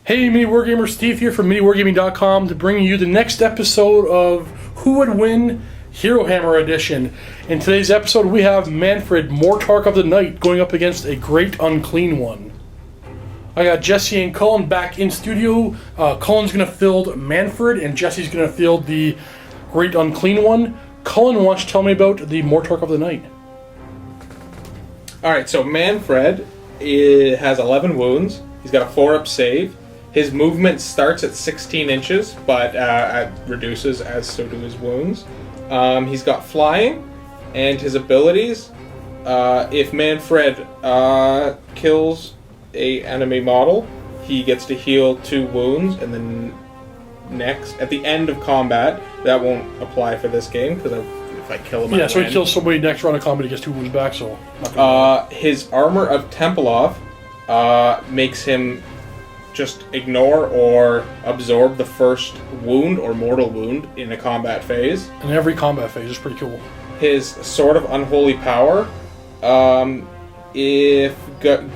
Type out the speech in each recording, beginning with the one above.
Hey, MiniWarGamer, Steve here from MiniWarGaming.com to bring you the next episode of Who Would Win Herohammer Edition. In today's episode, we have Mannfred, Mortarch of Night, going up against a Great Unclean One. I got Jesse and Cullen back in studio. Cullen's going to field Mannfred, and Jesse's going to field the Great Unclean One. Cullen wants to tell me about the Mortarch of Night. Alright, so Mannfred has 11 wounds. He's got a 4-up save. His movement starts at 16 inches, but reduces as so do his wounds. He's got flying, and his abilities. If Mannfred kills a enemy model, he gets to heal 2 wounds, and then next, at the end of combat, that won't apply for this game, because if I kill him, so he kills somebody next round of combat, he gets 2 wounds back, so... his Armor of Tempelhof makes him just ignore or absorb the first wound or mortal wound in a combat phase. In every combat phase is pretty cool. His Sword of Unholy Power, if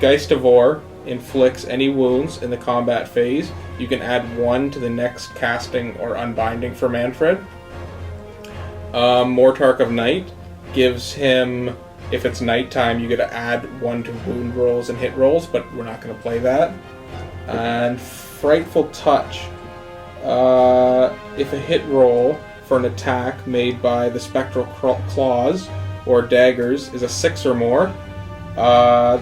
Geist of War inflicts any wounds in the combat phase, you can add 1 to the next casting or unbinding for Mannfred. Mortarch of Night gives him, if it's nighttime, you get to add 1 to wound rolls and hit rolls, but we're not going to play that. And Frightful Touch. If a hit roll for an attack made by the spectral claws or daggers is a 6 or more,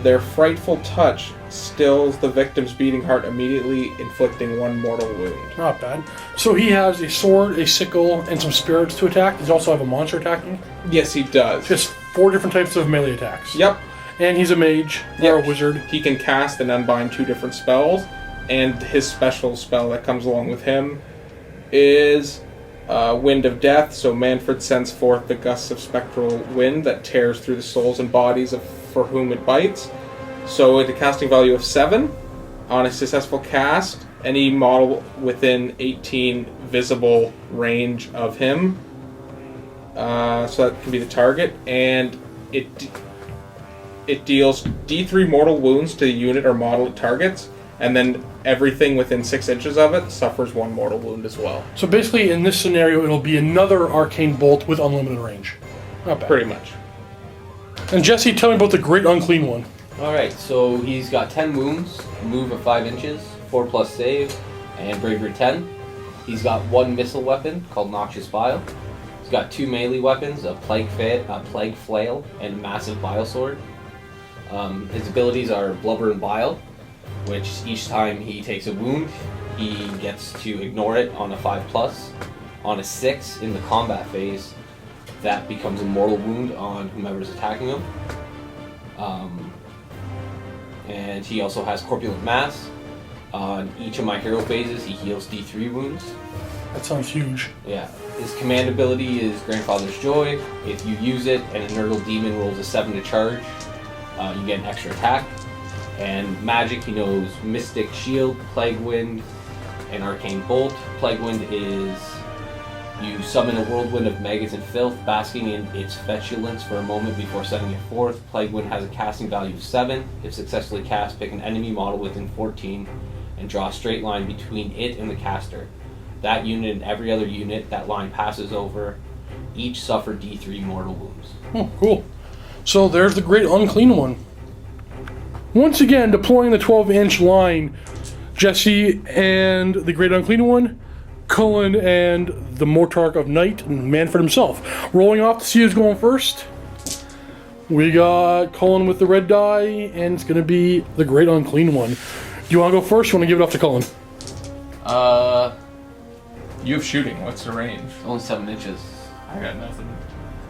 their Frightful Touch stills the victim's beating heart immediately, inflicting 1 mortal wound. Not bad. So he has a sword, a sickle, and some spirits to attack. Does he also have a monster attacking? Yes, he does. Just 4 different types of melee attacks. Yep. And he's a mage, or a wizard. He can cast and unbind 2 different spells, and his special spell that comes along with him is Wind of Death. So Mannfred sends forth the gusts of spectral wind that tears through the souls and bodies of for whom it bites. So at a casting value of 7, on a successful cast, any model within 18 visible range of him, so that can be the target, and it deals D3 mortal wounds to the unit or model it targets, and then everything within 6 inches of it suffers 1 mortal wound as well. So basically, in this scenario, it'll be another arcane bolt with unlimited range. Not bad. Pretty much. And Jesse, tell me about the Great Unclean One. Alright, so he's got 10 wounds, move of 5 inches, 4+ save, and bravery 10. He's got 1 missile weapon called Noxious Bile. He's got 2 melee weapons, a plague flail, and a massive bile sword. His abilities are Blubber and Bile, which each time he takes a wound, he gets to ignore it on a 5+. On a 6 in the combat phase, that becomes a mortal wound on whomever's attacking him. And he also has Corpulent Mass. On each of my hero phases, he heals D3 wounds. That sounds huge. Yeah. His command ability is Grandfather's Joy. If you use it and a Nurgle demon rolls a 7 to charge, you get an extra attack. And magic, he knows Mystic Shield, Plague Wind, and Arcane Bolt. Plague Wind is you summon a whirlwind of maggots and filth, basking in its fetulence for a moment before setting it forth. Plague Wind has a casting value of 7. If successfully cast, pick an enemy model within 14 and draw a straight line between it and the caster. That unit and every other unit that line passes over each suffer D3 mortal wounds. Oh, cool. So there's the Great Unclean One. Once again, deploying the 12-inch line, Jesse and the Great Unclean One, Cullen and the Mortarch of Night, and Mannfred himself. Rolling off to see who's going first. We got Cullen with the red die, and it's going to be the Great Unclean One. Do you want to go first, or you want to give it off to Cullen? You have shooting. What's the range? Only 7 inches. I got nothing.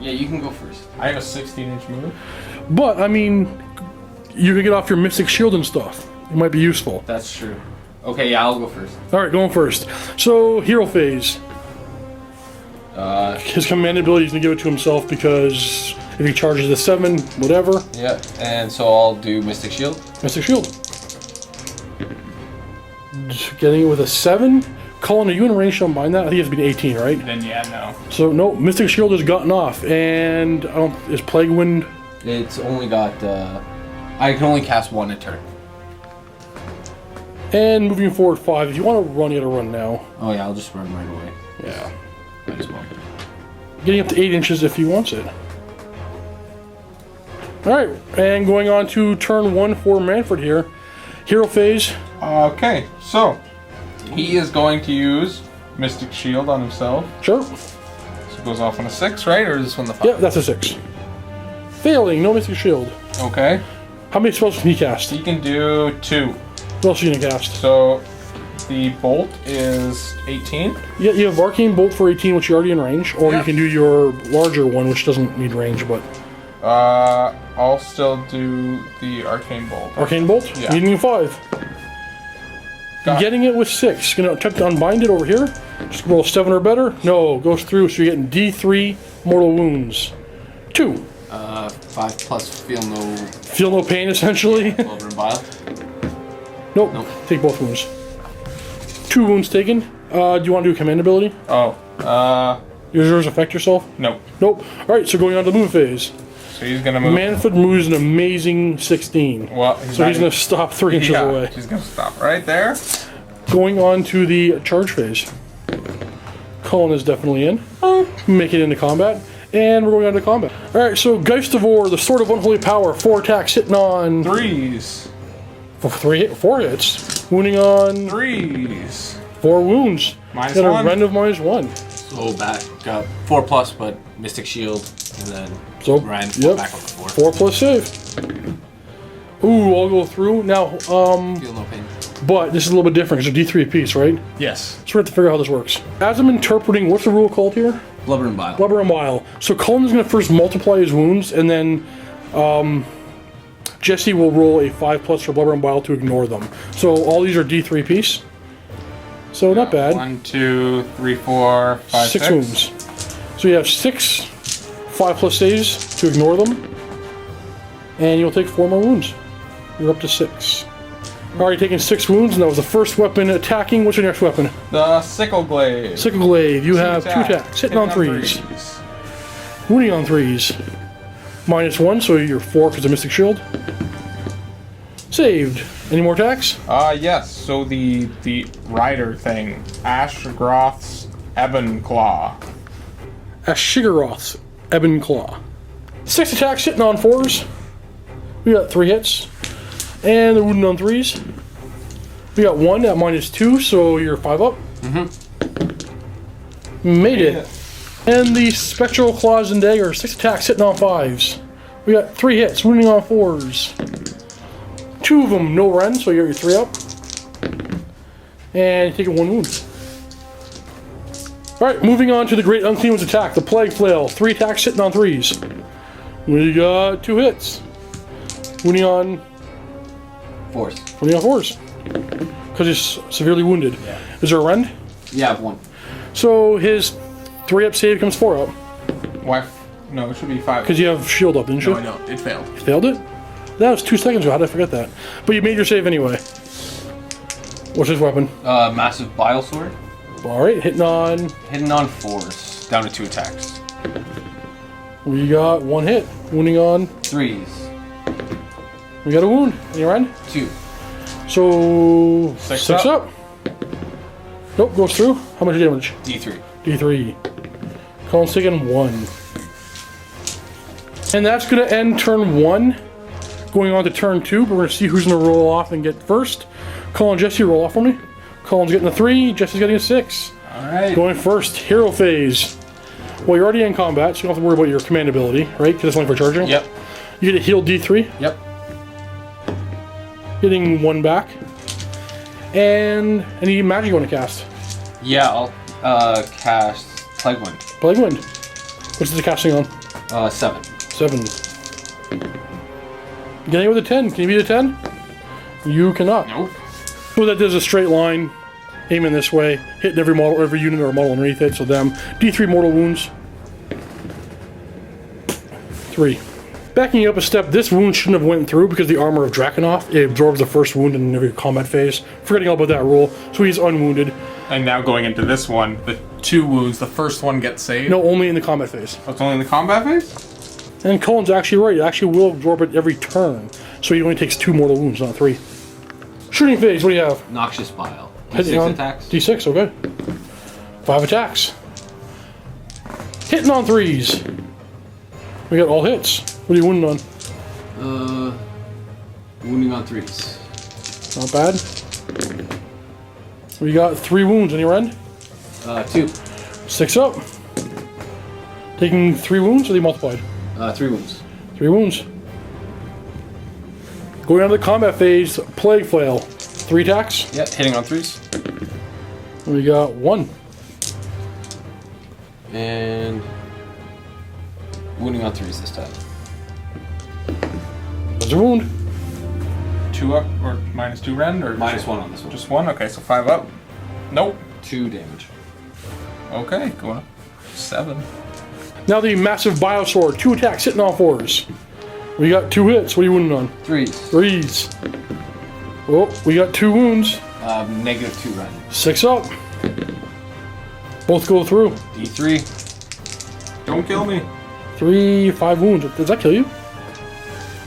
Yeah, you can go first. I have a 16-inch move. But, I mean, you can get off your Mystic Shield and stuff. It might be useful. That's true. Okay, yeah, I'll go first. Alright, going first. So, hero phase. His command ability is going to give it to himself because if he charges a 7, whatever. Yeah, and so I'll do Mystic Shield. Mystic Shield. Getting it with a 7. Cullen, are you in range to unbind that? I think it's been 18, right? Then yeah, no. So, no, Mystic Shield has gotten off. And, is Plague Wind... It's only got, I can only cast 1 a turn. And moving forward 5. If you want to run, you gotta run now. Oh yeah, I'll just run right away. Yeah. Might as well. Getting up to 8 inches if he wants it. Alright, and going on to turn 1 for Mannfred here. Hero phase. Okay, so he is going to use Mystic Shield on himself. Sure. So it goes off on a 6, right? Or is this one the 5? Yeah, that's a 6. Failing, no Mystic Shield. Okay. How many spells can he cast? He can do 2. What else are you gonna cast? So the bolt is 18. Yeah, you have Arcane Bolt for 18, which you're already in range, or you can do your larger one, which doesn't need range, but... I'll still do the Arcane Bolt. Arcane Bolt? Yeah. Needing 5. Got it. Getting it with 6. Gonna attempt to unbind it over here. Just roll 7 or better. No, goes through, so you're getting D3 mortal wounds. 2. 5 plus feel no Feel no pain, essentially. over and bile. Nope. Nope. Take both wounds. 2 wounds taken. Do you want to do a command ability? Oh, Does yours affect yourself? nope. Nope. Alright, so going on to the move phase. So he's gonna move. Mannfred moves an amazing 16. Well, So he's going to stop 3 inches away. He's gonna stop right there. Going on to the charge phase. Cullen is definitely in. Make it into combat. And we're going on to combat. Alright, so Geist of War, the Sword of Unholy Power, 4 attacks hitting on... 3s. 4 hits. Wounding on... 3s. 4 wounds. Minus Got a 1. rend of -1. So back 4 plus, but Mystic Shield, and then So, ran yep. back up to 4. 4 plus save. Ooh, I'll go through. Now, Feel no pain. but this is a little bit different because they're D3 apiece, right? Yes. So we have to figure out how this works. As I'm interpreting, what's the rule called here? Blubber and bile. Blubber and bile. So Cullen's going to first multiply his wounds, and then Jesse will roll a 5+ for blubber and bile to ignore them. So all these are D3 apiece. So not bad. 1, 2, 3, 4, 5, 6 wounds. So you have 6 5+ saves to ignore them, and you'll take 4 more wounds. You're up to 6. Already taken 6 wounds, and that was the first weapon attacking. What's your next weapon? The Sickle Glaive. Sickle Glaive. You have 2 attacks. attacks. Hitting on 3s. Wounding on 3s. -1, so you're 4 because of Mystic Shield. Saved. Any more attacks? Yes. So the rider thing, Ashgroth's Ebon Claw. Ashigaroth's Ebon Claw. 6 attacks hitting on 4s. We got 3 hits. And they're wounding on 3s. We got 1 at -2, so you're 5 up. Made it. And the Spectral Claws and Dagger, 6 attacks hitting on 5s. We got 3 hits, wounding on 4s. 2 of them, no rend, so you're 3 up. And you're taking 1 wound. Alright, moving on to the Great Unclean One's attack, the Plague Flail. 3 attacks hitting on 3s. We got 2 hits. Wounding on 4s. 4s. Because he's severely wounded. Yeah. Is there a rend? Yeah, I have 1. So his 3 up save comes 4 up. Why? No, it should be 5. Because you have shield up, didn't you? No, I don't. It failed. You failed it? That was 2 seconds ago. How did I forget that? But you made your save anyway. What's his weapon? Massive bile sword. Alright, hitting on... Hitting on 4s. Down to 2 attacks. We got 1 hit. Wounding on... 3s. We got a wound. Any rend? 2. So... 6 up. Nope, goes through. How much damage? D3. D3. Colin's taking 1. And that's going to end turn 1. Going on to turn 2, but we're going to see who's going to roll off and get first. Colin and Jesse, roll off for me. Colin's getting a 3, Jesse's getting a 6. Alright. Going first, hero phase. Well, you're already in combat, so you don't have to worry about your command ability, right? Because it's only for charging. Yep. You get a heal D3. Yep. Getting 1 back. And any magic you want to cast? Yeah, I'll cast Plague Wind. Plague Wind. What's the casting on? 7. 7. Getting with a 10. Can you beat a 10? You cannot. Nope. So that does a straight line, aiming this way, hitting every model, every unit or model underneath it. So them. D3 mortal wounds. 3. Backing up a step, this wound shouldn't have went through because the armor of Drakenhof, it absorbs the first wound in every combat phase. Forgetting all about that rule, so he's unwounded. And now going into this one, the 2 wounds, the first one gets saved. No, only in the combat phase. Oh, it's only in the combat phase? And Colin's actually right, it actually will absorb it every turn. So he only takes 2 mortal wounds, not 3. Shooting phase, what do you have? Noxious Bile. Hitting D6 on attacks. D6, okay. 5 attacks. Hitting on 3s. We got all hits. What are you wounding on? Wounding on 3s. Not bad. We got 3 wounds on your end. 2. 6 up. Taking 3 wounds, or are they multiplied? 3 wounds. 3 wounds. Going on to the combat phase, Plague Flail. 3 attacks. Yeah, hitting on 3s. We got 1. And wounding on 3s this time. That's a wound. 2 up, or -2 rend, or -1 on this one. just 1? Okay, so 5 up. Nope. 2 damage. Okay, going up. 7. Now the massive Biosword. 2 attacks, hitting on 4s. We got 2 hits. What are you wounding on? 3s. 3s. Oh, we got 2 wounds. -2 rend. 6 up. Both go through. D3. Don't kill me. 3, 5 wounds. Does that kill you?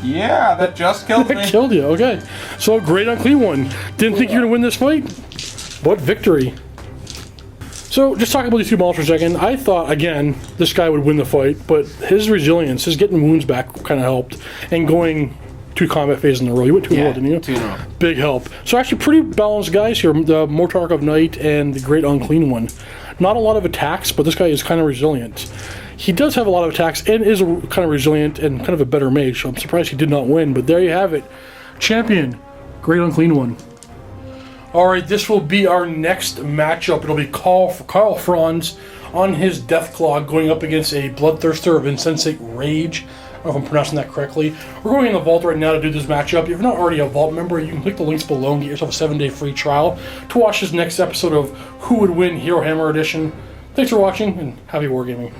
Yeah, that just killed That me. killed you. Okay. So, Great Unclean One. Didn't think you were going to win this fight, but victory. So, just talking about these 2 monsters for a second. I thought, again, this guy would win the fight, but his resilience, his getting wounds back kind of helped. And going 2 combat phases in a row. You went 2 in a row, didn't you? 2 in a row. Big help. So, actually, pretty balanced guys here. The Mortarch of Night and the Great Unclean One. Not a lot of attacks, but this guy is kind of resilient. He does have a lot of attacks and is kind of resilient and kind of a better mage, so I'm surprised he did not win. But there you have it. Champion, Great Unclean One. Alright, this will be our next matchup. It'll be Carl Franz on his Deathclaw going up against a Bloodthirster of Insensate Rage. I don't know if I'm pronouncing that correctly. We're going in the Vault right now to do this matchup. If you're not already a Vault member, you can click the links below and get yourself a 7-day free trial to watch this next episode of Who Would Win Herohammer Edition. Thanks for watching, and happy wargaming.